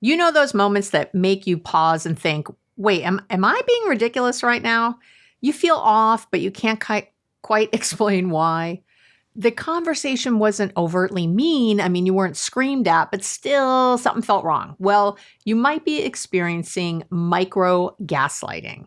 You know those moments that make you pause and think, wait, am I being ridiculous right now? You feel off, but you can't quite explain why. The conversation wasn't overtly mean. I mean, you weren't screamed at, but still something felt wrong. Well, you might be experiencing micro-gaslighting.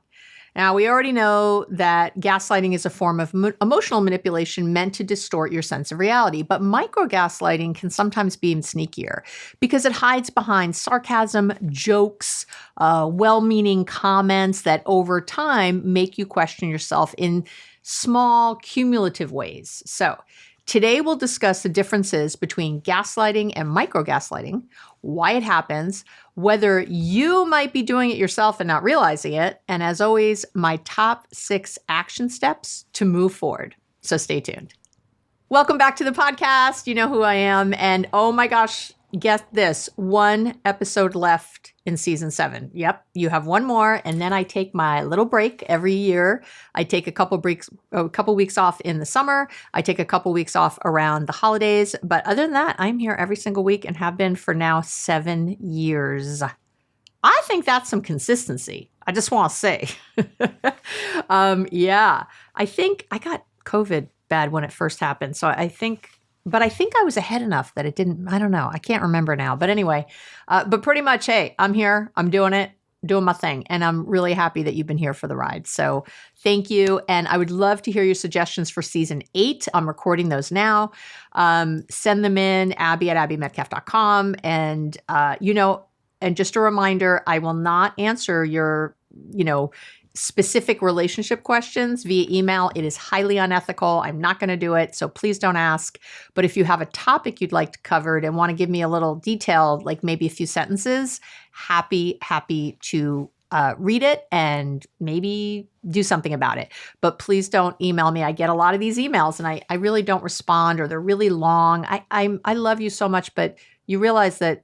Now, we already know that gaslighting is a form of emotional manipulation meant to distort your sense of reality, but micro-gaslighting can sometimes be even sneakier because it hides behind sarcasm, jokes, well-meaning comments that over time make you question yourself in small, cumulative ways. So, today we'll discuss the differences between gaslighting and micro-gaslighting, why it happens, whether you might be doing it yourself and not realizing it, and as always, my top 6 action steps to move forward. So stay tuned. Welcome back to the podcast. You know who I am. And oh my gosh, get this, 1 episode left in season 7. Yep, you have 1 more. And then I take my little break every year. I take a couple weeks off in the summer. I take a couple weeks off around the holidays. But other than that, I'm here every single week and have been for now 7 years. I think that's some consistency. I just want to say. Yeah, I think I got COVID bad when it first happened. So I think I was ahead enough that it didn't, I don't know. I can't remember now. But anyway, but pretty much, hey, I'm here. I'm doing it, doing my thing. And I'm really happy that you've been here for the ride. So thank you. And I would love to hear your suggestions for season 8. I'm recording those now. Send them in, abby@abbymedcalf.com. And, and just a reminder, I will not answer your, specific relationship questions via email. It is highly unethical. I'm not going to do it. So please don't ask. But if you have a topic you'd like to cover and want to give me a little detail, like maybe a few sentences, happy to read it and maybe do something about it. But please don't email me. I get a lot of these emails and I really don't respond, or they're really long. I love you so much, but you realize that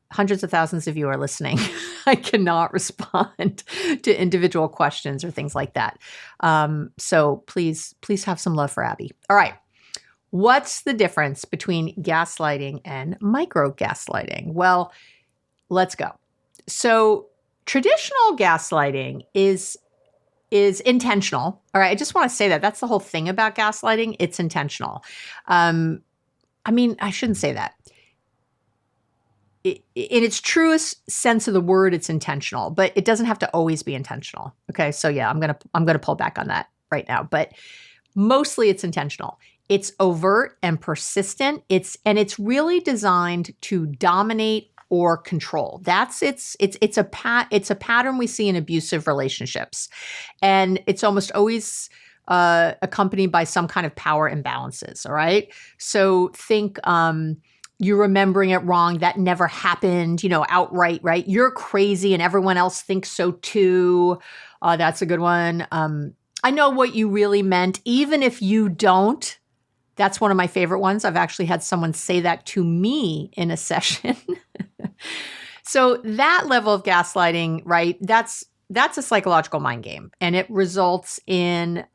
hundreds of thousands of you are listening. I cannot respond to individual questions or things like that. So please have some love for Abby. All right. What's the difference between gaslighting and micro-gaslighting? Well, let's go. So traditional gaslighting is intentional. All right. I just want to say that. That's the whole thing about gaslighting. It's intentional. I shouldn't say that. In its truest sense of the word, it's intentional, but it doesn't have to always be intentional. Okay. So yeah, I'm going to pull back on that right now, but mostly it's intentional. It's overt and persistent. It's really designed to dominate or control. It's a pattern we see in abusive relationships. And it's almost always accompanied by some kind of power imbalances. All right. So think, you're remembering it wrong. That never happened, outright, right? You're crazy and everyone else thinks so too. That's a good one. I know what you really meant, even if you don't. That's one of my favorite ones. I've actually had someone say that to me in a session. So that level of gaslighting, right? That's a psychological mind game. And it results in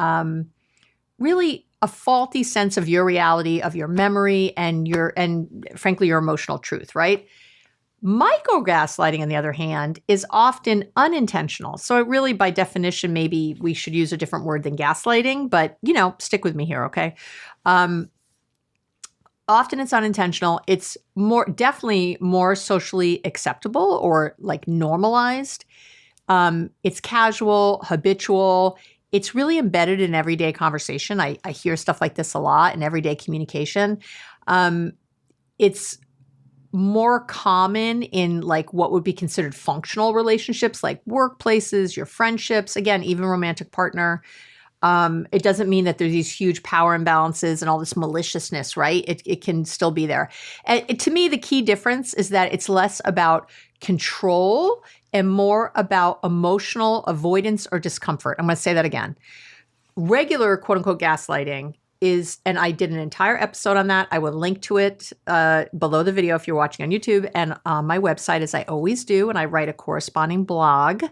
really a faulty sense of your reality, of your memory, and frankly, your emotional truth, right? Micro-gaslighting, on the other hand, is often unintentional. So it really, by definition, maybe we should use a different word than gaslighting, but, stick with me here, okay? Often it's unintentional. It's definitely more socially acceptable or like normalized. It's casual, habitual. It's really embedded in everyday conversation. I hear stuff like this a lot in everyday communication. It's more common in like what would be considered functional relationships, like workplaces, your friendships, again, even romantic partner. It doesn't mean that there's these huge power imbalances and all this maliciousness, right? It can still be there. And to me, the key difference is that it's less about control and more about emotional avoidance or discomfort. I'm going to say that again. Regular quote unquote gaslighting is, and I did an entire episode on that. I will link to it below the video if you're watching on YouTube, and on my website, as I always do, and I write a corresponding blog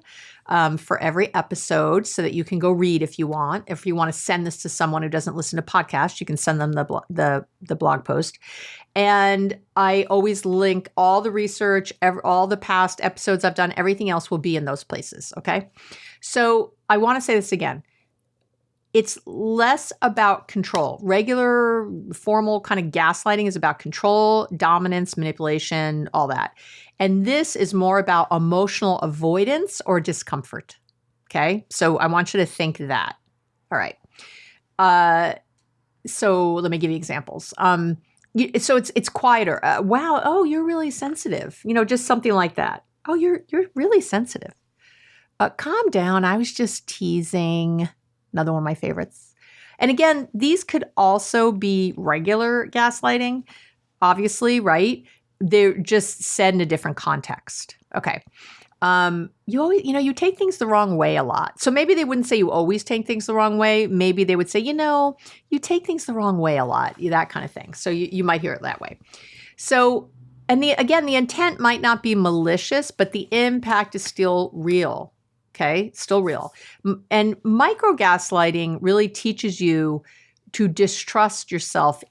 for every episode so that you can go read if you want. If you want to send this to someone who doesn't listen to podcasts, you can send them the blog post. And I always link all the research, all the past episodes I've done, everything else will be in those places, okay? So I want to say this again. It's less about control. Regular, formal kind of gaslighting is about control, dominance, manipulation, all that. And this is more about emotional avoidance or discomfort. Okay? So I want you to think that. All right. So let me give you examples. So it's quieter. Wow. Oh, you're really sensitive. Just something like that. Oh, you're really sensitive. Calm down. I was just teasing. Another one of my favorites. And again, these could also be regular gaslighting, obviously, right? They're just said in a different context. Okay. You always, you take things the wrong way a lot. So maybe they wouldn't say you always take things the wrong way. Maybe they would say, you take things the wrong way a lot, that kind of thing. So you might hear it that way. So, and the intent might not be malicious, but the impact is still real. Okay, still real. And micro-gaslighting really teaches you to distrust yourself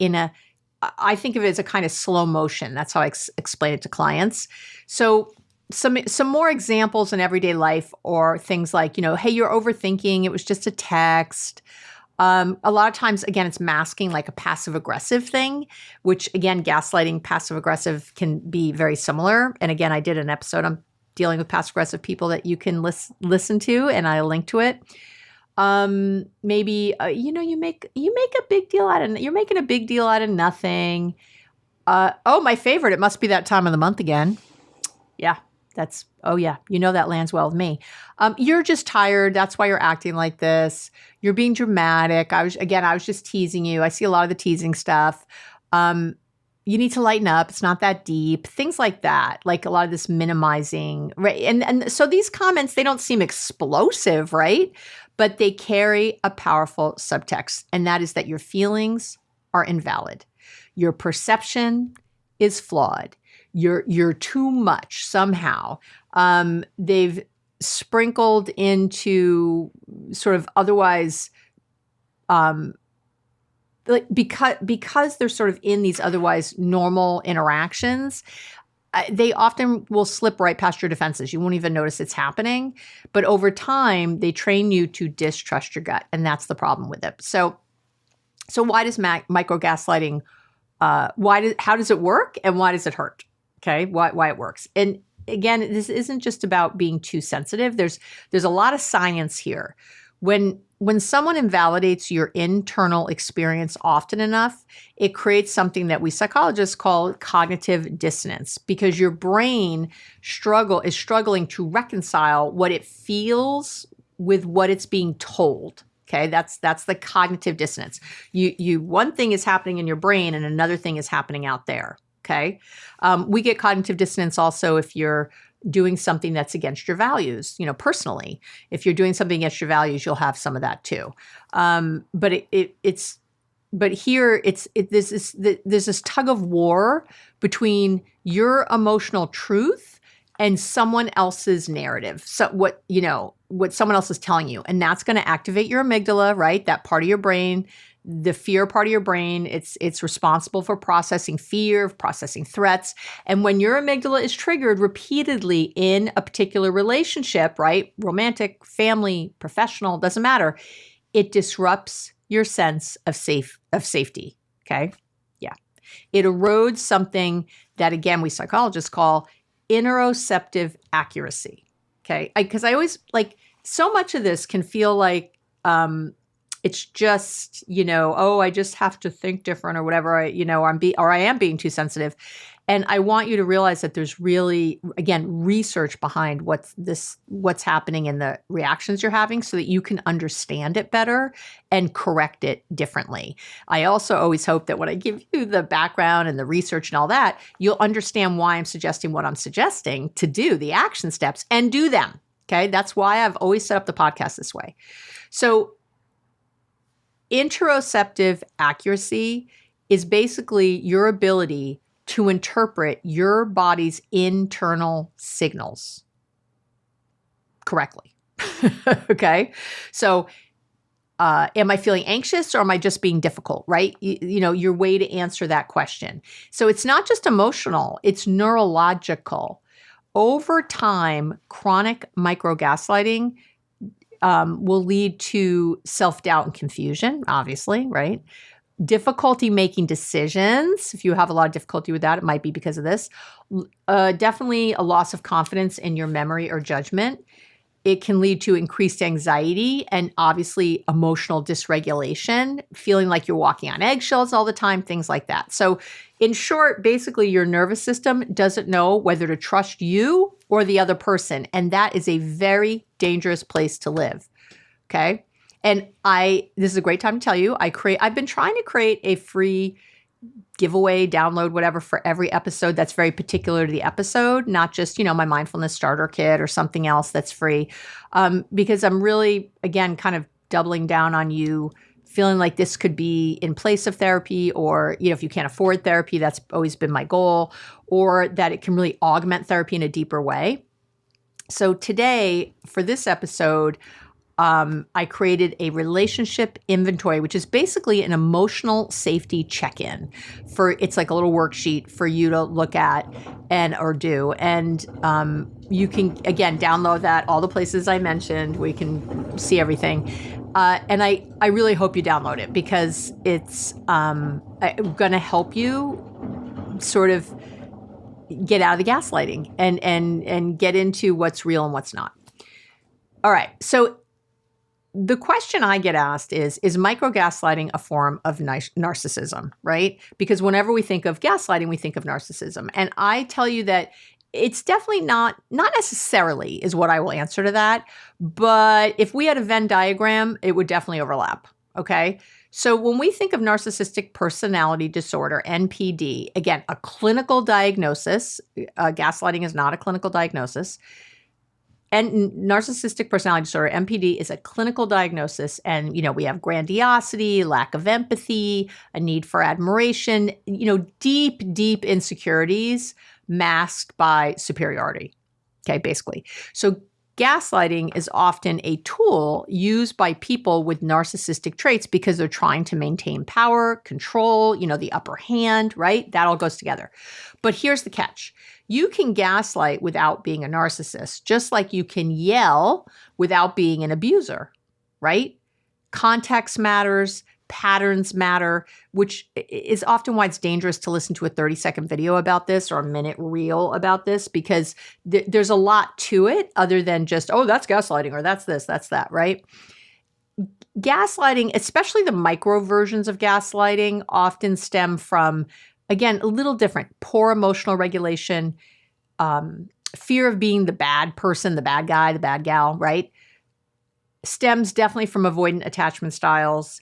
I think of it as a kind of slow motion. That's how I explain it to clients. So some more examples in everyday life or things like, hey, you're overthinking. It was just a text. A lot of times, again, it's masking like a passive-aggressive thing, which, again, gaslighting, passive-aggressive can be very similar. And again, I did an episode on dealing with passive-aggressive people that you can listen to, and I'll link to it. Maybe, you make a big deal you're making a big deal out of nothing. My favorite, it must be that time of the month again. Yeah, that lands well with me. You're just tired. That's why you're acting like this. You're being dramatic. I was just teasing you. I see a lot of the teasing stuff. You need to lighten up. It's not that deep. Things like that, like a lot of this minimizing, right? And so these comments, they don't seem explosive, right? But they carry a powerful subtext, and that is that your feelings are invalid. Your perception is flawed. You're too much somehow. They've sprinkled into sort of otherwise because they're sort of in these otherwise normal interactions, they often will slip right past your defenses. You won't even notice it's happening. But over time, they train you to distrust your gut, and that's the problem with it. So why does micro-gaslighting, how does it work, and why does it hurt? Okay, why it works. And again, this isn't just about being too sensitive. There's a lot of science here. When someone invalidates your internal experience often enough, it creates something that we psychologists call cognitive dissonance, because your brain is struggling to reconcile what it feels with what it's being told. Okay, that's the cognitive dissonance. One thing is happening in your brain and another thing is happening out there. Okay, we get cognitive dissonance also if you're doing something that's against your values, personally. If you're doing something against your values, you'll have some of that too. But there's this tug of war between your emotional truth and someone else's narrative. So what someone else is telling you, and that's going to activate your amygdala, right? That part of your brain, the fear part of your brain. It's responsible for processing fear, processing threats. And when your amygdala is triggered repeatedly in a particular relationship, right? Romantic, family, professional, doesn't matter. It disrupts your sense of safety. Okay. Yeah. It erodes something that, again, we psychologists call interoceptive accuracy. Okay. Because I always so much of this can feel like, it's just, I just have to think different or whatever. I am being too sensitive. And I want you to realize that there's really, again, research behind what's happening in the reactions you're having so that you can understand it better and correct it differently. I also always hope that when I give you the background and the research and all that, you'll understand why I'm suggesting what I'm suggesting to do, the action steps, and do them. Okay. That's why I've always set up the podcast this way. So interoceptive accuracy is basically your ability to interpret your body's internal signals correctly. Okay. So, am I feeling anxious or am I just being difficult, right? Your way to answer that question. So it's not just emotional, it's neurological. Over time, chronic micro-gaslighting will lead to self-doubt and confusion, obviously, right? Difficulty making decisions. If you have a lot of difficulty with that, it might be because of this. Definitely a loss of confidence in your memory or judgment. It can lead to increased anxiety and obviously emotional dysregulation, feeling like you're walking on eggshells all the time, things like that. So in short, basically your nervous system doesn't know whether to trust you or the other person. And that is a very dangerous place to live. Okay. And this is a great time to tell you, I've been trying to create a free giveaway, download, whatever, for every episode that's very particular to the episode, not just, my mindfulness starter kit or something else that's free. Because I'm really, again, kind of doubling down on you feeling like this could be in place of therapy, or, if you can't afford therapy, that's always been my goal, or that it can really augment therapy in a deeper way. So today, for this episode, I created a relationship inventory, which is basically an emotional safety check-in. It's like a little worksheet for you to look at or do. And you can, again, download that, all the places I mentioned, where you can see everything. And I really hope you download it, because it's going to help you sort of get out of the gaslighting and get into what's real and what's not. All right. So the question I get asked is micro-gaslighting a form of narcissism, right? Because whenever we think of gaslighting, we think of narcissism. And I tell you that it's definitely not necessarily is what I will answer to that. But if we had a Venn diagram, it would definitely overlap, okay? So when we think of narcissistic personality disorder, NPD, again, a clinical diagnosis, gaslighting is not a clinical diagnosis. And narcissistic personality disorder, NPD, is a clinical diagnosis. And, we have grandiosity, lack of empathy, a need for admiration, deep, deep insecurities masked by superiority. Okay, basically. So gaslighting is often a tool used by people with narcissistic traits because they're trying to maintain power, control, the upper hand, right? That all goes together. But here's the catch. You can gaslight without being a narcissist, just like you can yell without being an abuser, right? Context matters, patterns matter, which is often why it's dangerous to listen to a 30-second video about this or a minute reel about this, because there's a lot to it other than just, oh, that's gaslighting, or that's this, that's that, right? Gaslighting, especially the micro versions of gaslighting, often stem from, again, a little different, poor emotional regulation, fear of being the bad person, the bad guy, the bad gal, right? Stems definitely from avoidant attachment styles,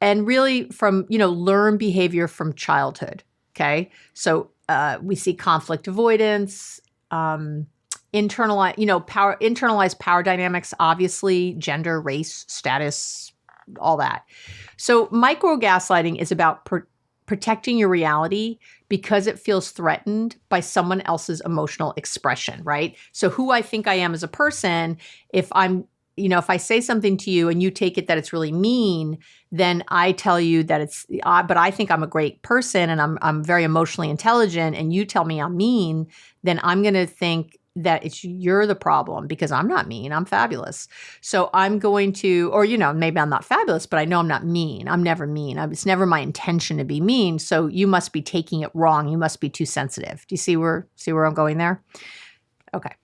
and really from, learned behavior from childhood, okay? So we see conflict avoidance, internalized power dynamics, obviously, gender, race, status, all that. So micro-gaslighting is about protecting your reality because it feels threatened by someone else's emotional expression, right? So who I think I am as a person, if I say something to you and you take it that it's really mean, then I tell you that but I think I'm a great person and I'm very emotionally intelligent, and you tell me I'm mean, then I'm going to think that you're the problem because I'm not mean. I'm fabulous. So I'm going to, or, maybe I'm not fabulous, but I know I'm not mean. I'm never mean. It's never my intention to be mean. So you must be taking it wrong. You must be too sensitive. Do you see where I'm going there? Okay.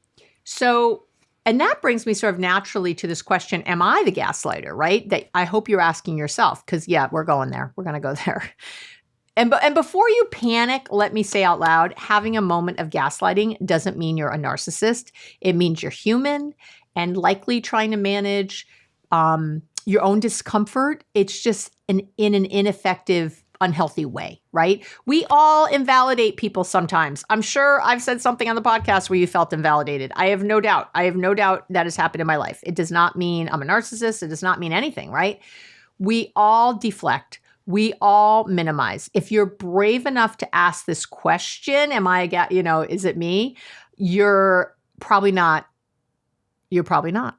So, and that brings me sort of naturally to this question, am I the gaslighter, right? That I hope you're asking yourself, because yeah, we're going there. We're going to go there. And before you panic, let me say out loud, having a moment of gaslighting doesn't mean you're a narcissist. It means you're human and likely trying to manage your own discomfort. It's just in an ineffective, unhealthy way, right? We all invalidate people sometimes. I'm sure I've said something on the podcast where you felt invalidated. I have no doubt. I have no doubt that has happened in my life. It does not mean I'm a narcissist. It does not mean anything, right? We all deflect. We all minimize. If you're brave enough to ask this question, is it me? You're probably not. You're probably not.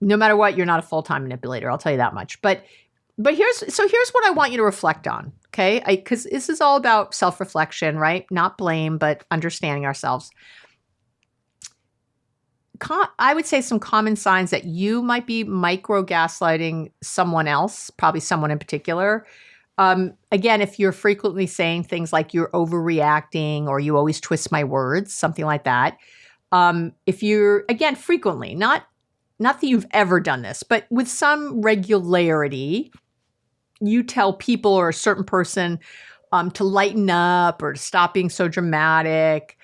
No matter what, you're not a full-time manipulator. I'll tell you that much. But here's what I want you to reflect on, okay? Because this is all about self-reflection, right? Not blame, but understanding ourselves. I would say some common signs that you might be micro-gaslighting someone else, probably someone in particular. Again, if you're frequently saying things like you're overreacting or you always twist my words, something like that. If you're, again, frequently, not that you've ever done this, but with some regularity, you tell people or a certain person to lighten up or to stop being so dramatic.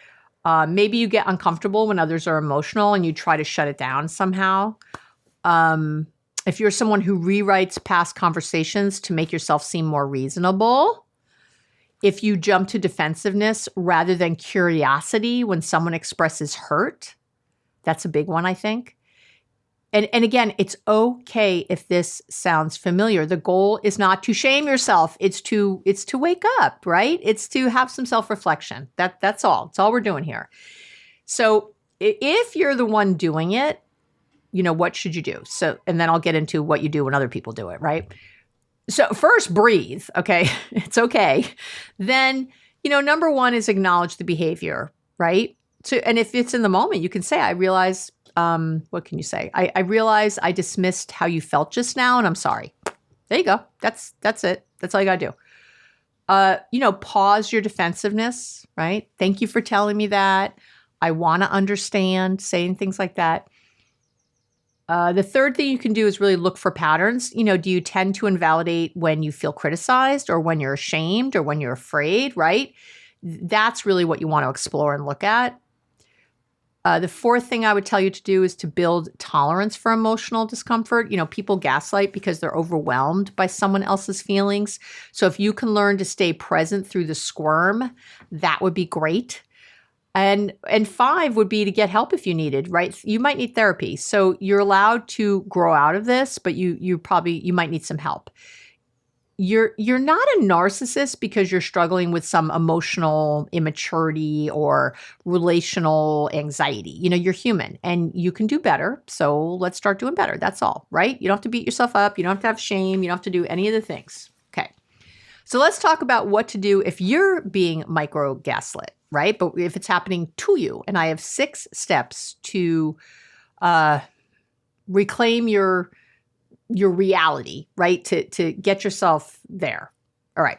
Maybe you get uncomfortable when others are emotional and you try to shut it down somehow. If you're someone who rewrites past conversations to make yourself seem more reasonable, if you jump to defensiveness rather than curiosity when someone expresses hurt, that's a big one, I think. And again, it's okay if this sounds familiar. The goal is not to shame yourself. It's to wake up, right? It's to have some self-reflection. That's all. It's all we're doing here. So if you're the one doing it, what should you do? So, and then I'll get into what you do when other people do it, right? So first, breathe, okay? It's okay. Then, number one is acknowledge the behavior, right? So, and if it's in the moment, you can say, I realize, what can you say? I realize I dismissed how you felt just now, and I'm sorry. There you go. That's it. That's all you got to do. Pause your defensiveness, right? Thank you for telling me that. I want to understand, saying things like that. The third thing you can do is really look for patterns. Do you tend to invalidate when you feel criticized or when you're ashamed or when you're afraid, right? That's really what you want to explore and look at. The fourth thing I would tell you to do is to build tolerance for emotional discomfort. People gaslight because they're overwhelmed by someone else's feelings. So if you can learn to stay present through the squirm, that would be great. And 5 would be to get help if you needed, right? You might need therapy. So you're allowed to grow out of this, but you might need some help. You're not a narcissist because you're struggling with some emotional immaturity or relational anxiety. You're human and you can do better. So let's start doing better. That's all, right? You don't have to beat yourself up. You don't have to have shame. You don't have to do any of the things. Okay. So let's talk about what to do if you're being micro-gaslit, right? But if it's happening to you, and I have 6 steps to reclaim your reality, right? To get yourself there. All right.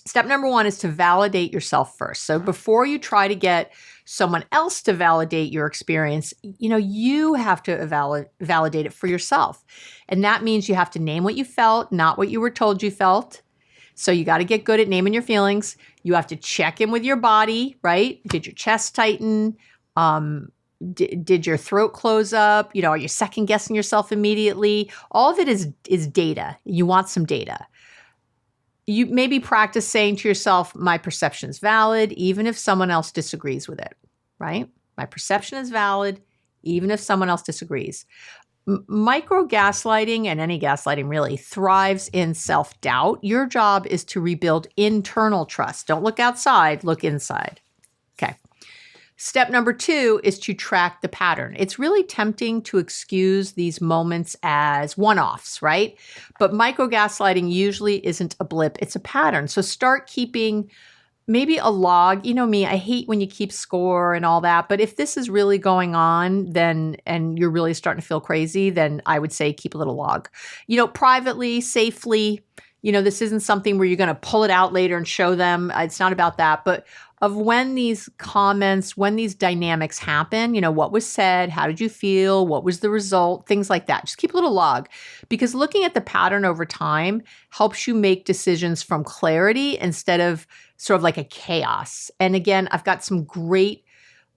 Step number 1 is to validate yourself first. So before you try to get someone else to validate your experience, you have to validate it for yourself. And that means you have to name what you felt, not what you were told you felt. So you got to get good at naming your feelings. You have to check in with your body, right? Did your chest tighten? Did your throat close up? Are you second guessing yourself immediately? All of it is data. You want some data. You maybe practice saying to yourself, my perception is valid, even if someone else disagrees with it, right? My perception is valid, even if someone else disagrees. Micro-gaslighting, and any gaslighting really, thrives in self-doubt. Your job is to rebuild internal trust. Don't look outside, look inside. Okay. Step number 2 is to track the pattern. It's really tempting to excuse these moments as one-offs, right? But micro-gaslighting usually isn't a blip, it's a pattern. So start keeping maybe a log. Me, I hate when you keep score and all that. But if this is really going on, and you're really starting to feel crazy, then I would say keep a little log. Privately, safely. This isn't something where you're going to pull it out later and show them. It's not about that. But of when these comments, when these dynamics happen, what was said, how did you feel, what was the result, things like that. Just keep a little log, because looking at the pattern over time helps you make decisions from clarity instead of sort of like a chaos. And again, I've got some great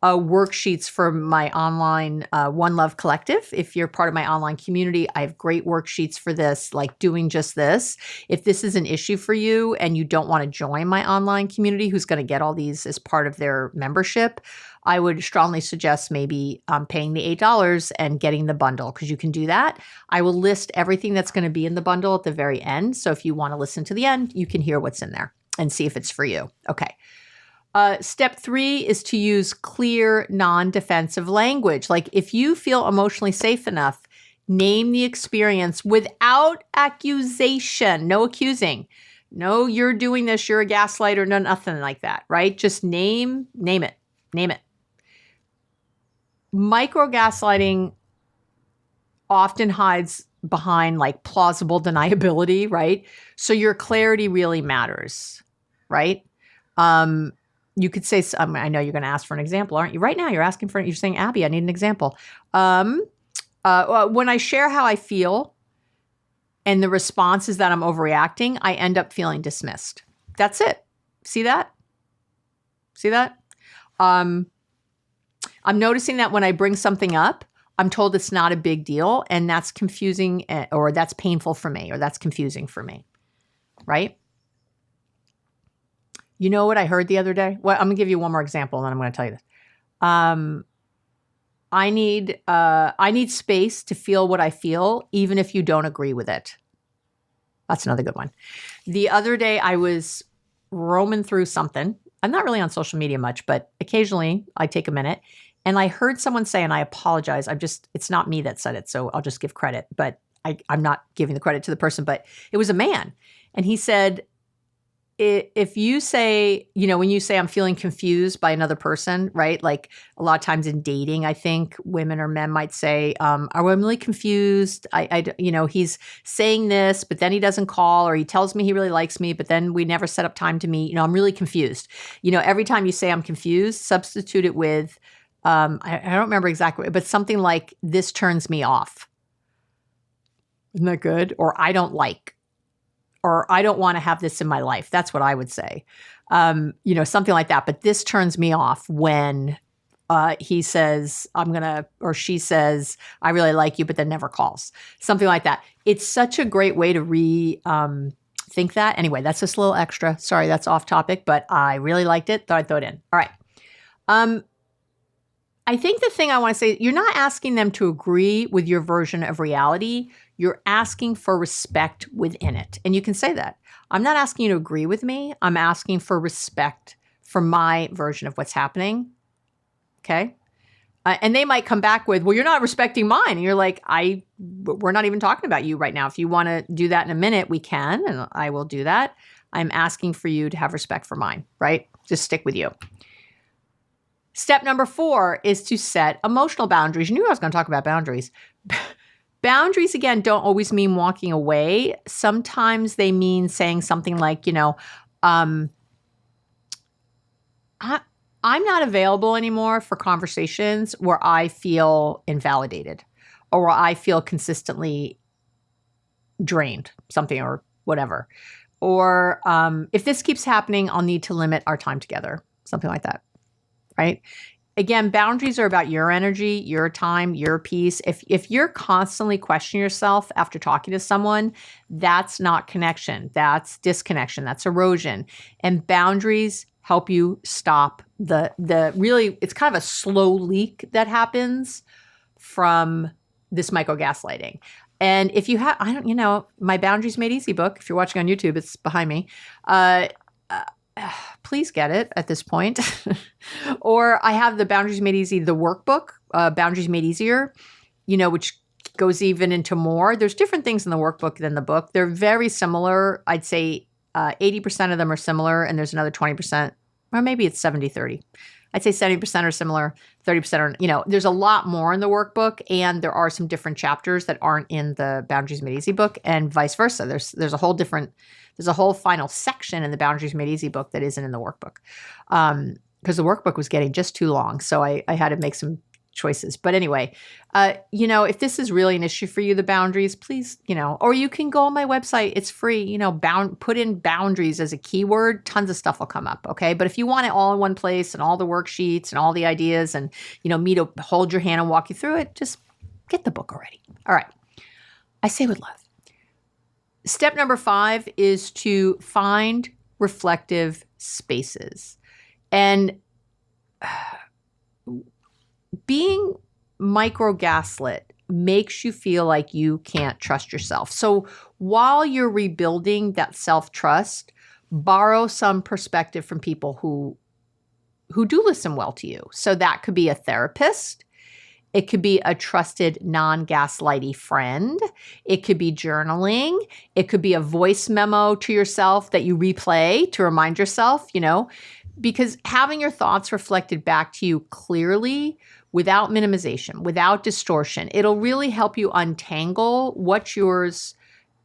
worksheets for my online One Love Collective. If you're part of my online community, I have great worksheets for this, like doing just this. If this is an issue for you and you don't want to join my online community, who's going to get all these as part of their membership, I would strongly suggest maybe paying the $8 and getting the bundle, because you can do that. I will list everything that's going to be in the bundle at the very end. So if you want to listen to the end, you can hear what's in there and see if it's for you. Okay. Step 3 is to use clear, non-defensive language. Like if you feel emotionally safe enough, name the experience without accusation. No accusing. No, you're doing this, you're a gaslighter, no, nothing like that, right? Just name it. Micro-gaslighting often hides behind like plausible deniability, right? So your clarity really matters, right? You could say, I know you're going to ask for an example, aren't you? Right now, you're saying, Abby, I need an example. When I share how I feel and the response is that I'm overreacting, I end up feeling dismissed. That's it. See that? I'm noticing that when I bring something up, I'm told it's not a big deal, and that's confusing, or that's painful for me, or that's confusing for me, right? You know what I heard the other day? Well, I'm going to give you one more example, and then I'm going to tell you this. I need space to feel what I feel, even if you don't agree with it. That's another good one. The other day, I was roaming through something. I'm not really on social media much, but occasionally I take a minute, and I heard someone say, and I apologize, it's not me that said it, so I'll just give credit, but I'm not giving the credit to the person, but it was a man. And he said, if you say, when you say I'm feeling confused by another person, right? Like a lot of times in dating, I think women or men might say, I'm really confused. He's saying this, but then he doesn't call, or he tells me he really likes me, but then we never set up time to meet. I'm really confused. Every time you say I'm confused, substitute it with, I don't remember exactly, but something like, this turns me off. Isn't that good? Or I don't like. Or I don't want to have this in my life. That's what I would say. Something like that. But this turns me off when he says, or she says, I really like you, but then never calls. Something like that. It's such a great way to think that. Anyway, that's just a little extra. Sorry, that's off topic, but I really liked it. Thought I'd throw it in. All right. I think the thing I want to say, you're not asking them to agree with your version of reality. You're asking for respect within it. And you can say that. I'm not asking you to agree with me. I'm asking for respect for my version of what's happening. Okay? And they might come back with, well, you're not respecting mine. And you're like, we're not even talking about you right now. If you want to do that in a minute, we can, and I will do that. I'm asking for you to have respect for mine, right? Just stick with you. Step number 4 is to set emotional boundaries. You knew I was going to talk about boundaries. Boundaries, again, don't always mean walking away. Sometimes they mean saying something like, I'm not available anymore for conversations where I feel invalidated or where I feel consistently drained, something or whatever. Or if this keeps happening, I'll need to limit our time together, something like that. Right? Again, boundaries are about your energy, your time, your peace. If you're constantly questioning yourself after talking to someone, that's not connection. That's disconnection. That's erosion. And boundaries help you stop the really, it's kind of a slow leak that happens from this micro-gaslighting. And if you have, my Boundaries Made Easy book, if you're watching on YouTube, it's behind me. Please get it at this point. Or I have the Boundaries Made Easy, the workbook, Boundaries Made Easier, which goes even into more. There's different things in the workbook than the book. They're very similar. I'd say 80% of them are similar, and there's another 20%, or maybe it's 70-30. I'd say 70% are similar, 30% are, there's a lot more in the workbook, and there are some different chapters that aren't in the Boundaries Made Easy book, and vice versa. There's a whole final section in the Boundaries Made Easy book that isn't in the workbook, because the workbook was getting just too long. So I had to make some choices. But anyway, if this is really an issue for you, the boundaries, please, or you can go on my website. It's free, put in boundaries as a keyword. Tons of stuff will come up. Okay. But if you want it all in one place and all the worksheets and all the ideas and, me to hold your hand and walk you through it, just get the book already. All right. I say with love. Step number 5 is to find reflective spaces. And being micro-gaslit makes you feel like you can't trust yourself. So while you're rebuilding that self-trust, borrow some perspective from people who do listen well to you. So that could be a therapist. It could be a trusted non-gaslighty friend. It could be journaling. It could be a voice memo to yourself that you replay to remind yourself, because having your thoughts reflected back to you clearly without minimization, without distortion, it'll really help you untangle what's yours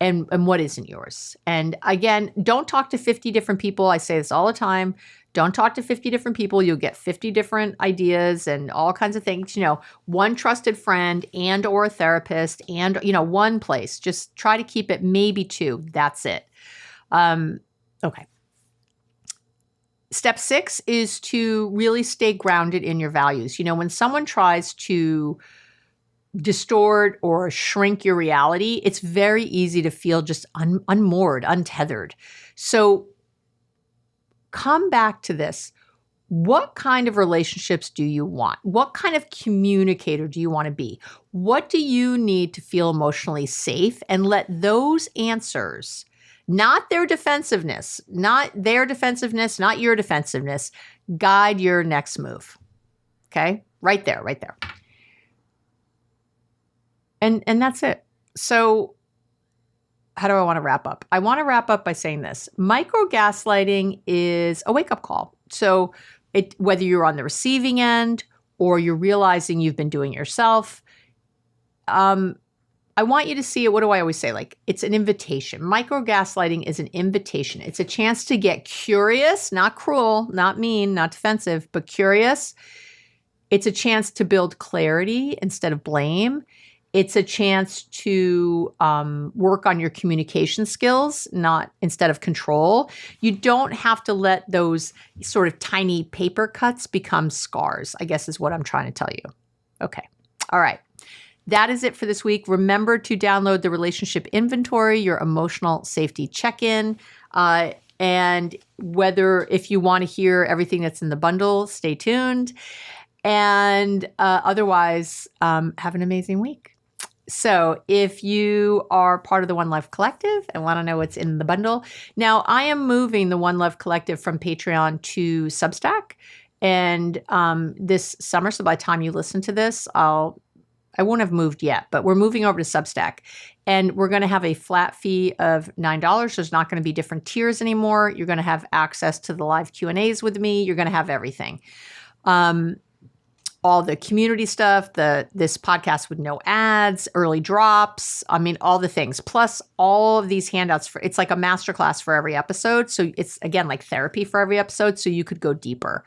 and what isn't yours. And again, don't talk to 50 different people. I say this all the time. Don't talk to 50 different people. You'll get 50 different ideas and all kinds of things. One trusted friend and or a therapist and, one place. Just try to keep it maybe 2. That's it. Okay. Step 6 is to really stay grounded in your values. When someone tries to distort or shrink your reality, it's very easy to feel just unmoored, untethered. So come back to this. What kind of relationships do you want? What kind of communicator do you want to be? What do you need to feel emotionally safe? And let those answers, not their defensiveness, not your defensiveness, guide your next move. Okay? Right there. And that's it. So how do I want to wrap up? I want to wrap up by saying this. Micro-gaslighting is a wake-up call. So whether you're on the receiving end or you're realizing you've been doing it yourself, I want you to see it. What do I always say? It's an invitation. Micro-gaslighting is an invitation. It's a chance to get curious, not cruel, not mean, not defensive, but curious. It's a chance to build clarity instead of blame. It's a chance to work on your communication skills, instead of control. You don't have to let those sort of tiny paper cuts become scars, I guess is what I'm trying to tell you. Okay. All right. That is it for this week. Remember to download the relationship inventory, your emotional safety check-in. And if you want to hear everything that's in the bundle, stay tuned. And otherwise, have an amazing week. So if you are part of the One Love Collective and want to know what's in the bundle, now I am moving the One Love Collective from Patreon to Substack. And this summer, so by the time you listen to this, I won't have moved yet, but we're moving over to Substack. And we're going to have a flat fee of $9. There's not going to be different tiers anymore. You're going to have access to the live Q&As with me. You're going to have everything. All the community stuff, this podcast with no ads, early drops, all the things, plus all of these handouts it's like a masterclass for every episode. So it's again, like therapy for every episode. So you could go deeper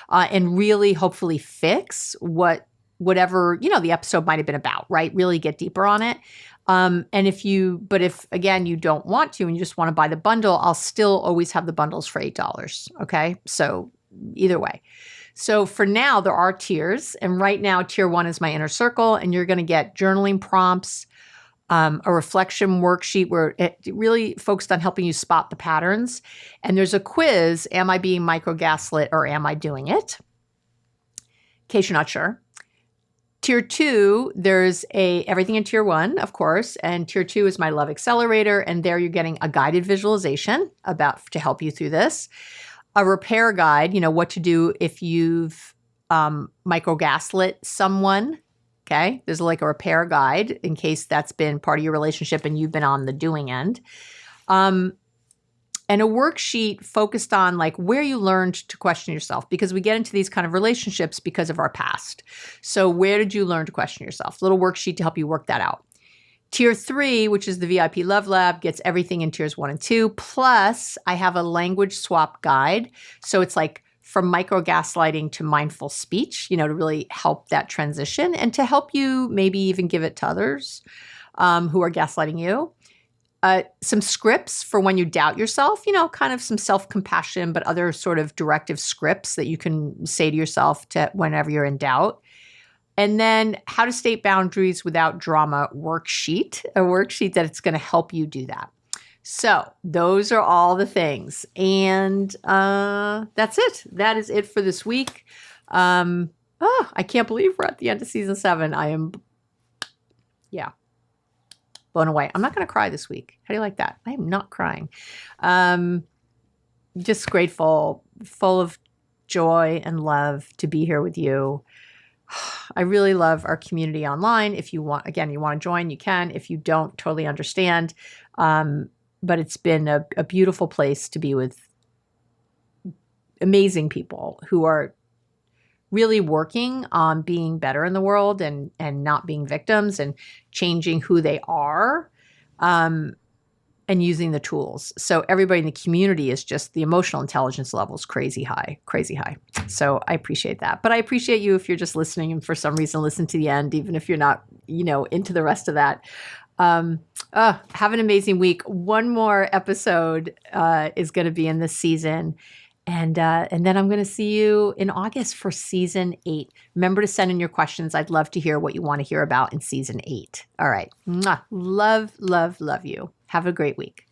and really hopefully fix whatever, the episode might've been about, right? Really get deeper on it. And if again, you don't want to, and you just want to buy the bundle, I'll still always have the bundles for $8. Okay. So either way. So for now, there are tiers. And right now, tier 1 is my inner circle. And you're going to get journaling prompts, a reflection worksheet where it really focused on helping you spot the patterns. And there's a quiz. Am I being micro-gaslit or am I doing it? In case you're not sure. Tier 2, there's everything in tier 1, of course. And tier 2 is my love accelerator. And there you're getting a guided visualization to help you through this. A repair guide, what to do if you've micro-gaslit someone. Okay. There's like a repair guide in case that's been part of your relationship and you've been on the doing end. And a worksheet focused on where you learned to question yourself, because we get into these kind of relationships because of our past. So where did you learn to question yourself? Little worksheet to help you work that out. Tier 3, which is the VIP Love Lab, gets everything in tiers 1 and 2. Plus, I have a language swap guide. So it's like from micro-gaslighting to mindful speech, to really help that transition and to help you maybe even give it to others who are gaslighting you. Some scripts for when you doubt yourself, kind of some self-compassion, but other sort of directive scripts that you can say to yourself whenever you're in doubt. And then how to state boundaries without drama worksheet, a worksheet that it's going to help you do that. So those are all the things. And that's it. That is it for this week. I can't believe we're at the end of season 7. I am, blown away. I'm not going to cry this week. How do you like that? I am not crying. Just grateful, full of joy and love to be here with you. I really love our community online. If you want, again, you want to join, you can. If you don't, totally understand. But it's been a beautiful place to be with amazing people who are really working on being better in the world and not being victims and changing who they are and using the tools. So everybody in the community is just, the emotional intelligence level is crazy high. So I appreciate that. But I appreciate you if you're just listening and for some reason listen to the end, even if you're not, into the rest of that. Have an amazing week. One more episode is going to be in this season. And then I'm going to see you in August for season 8. Remember to send in your questions. I'd love to hear what you want to hear about in season 8. All right. Mwah. Love, love, love you. Have a great week.